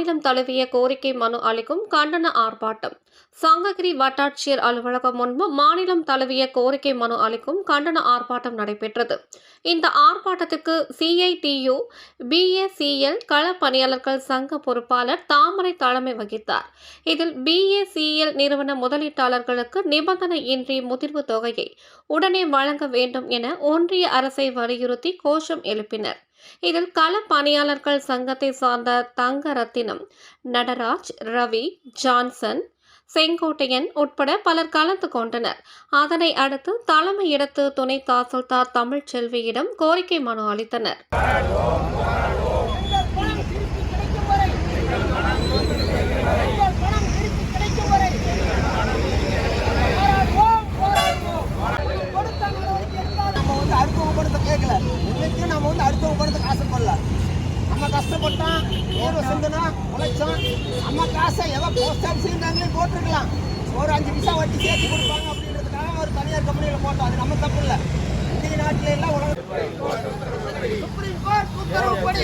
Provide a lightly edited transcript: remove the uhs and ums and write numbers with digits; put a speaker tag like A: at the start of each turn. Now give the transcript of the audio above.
A: மாநிலம் தழுவிய கோரிக்கை மனு அளிக்கும் கண்டன ஆர்ப்பாட்டம். சங்ககிரி வட்டாட்சியர் அலுவலகம் முன்பு மாநிலம் தழுவிய கோரிக்கை மனு அளிக்கும் கண்டன ஆர்ப்பாட்டம் நடைபெற்றது. இந்த ஆர்ப்பாட்டத்திற்கு CITU BACL கள பணியாளர்கள் சங்க பொறுப்பாளர் தாமரை தலைமை வகித்தார். இதில் BACL நிறுவன முதலீட்டாளர்களுக்கு நிபந்தனையின்றி முதிர்வு தொகையை உடனே வழங்க வேண்டும் என ஒன்றிய அரசை வலியுறுத்தி கோஷம் எழுப்பினர். இதில் கள பணியாளர்கள் சங்கத்தை சார்ந்த தங்கரத்தினம், நடராஜ், ரவி, ஜான்சன், செங்கோட்டையன் உட்பட பலர் கலந்து கொண்டனர். அதனை அடுத்து தலைமையிடத்து துணை தாசில்தார் தமிழ்ச்செல்வியிடம் கோரிக்கை மனு அளித்தனர்.
B: நம்ம கஷ்டப்பட்டோம், தேர்வு செஞ்சோம், உழைச்சோம். நம்ம காசை எவ்வளோ போஸ்ட் ஆஃபீஸ் போட்டிருக்கலாம். ஒரு 5 பைசா வட்டி சேர்த்து கொடுப்பாங்க அப்படின்றதுக்காக ஒரு தனியார் கம்பெனியில் போட்டோம். அது நம்ம தப்பு இல்லை. இந்திய நாட்டில எல்லாம் உலகம் சுப்ரீம் கோர்ட் உத்தரவுப்படி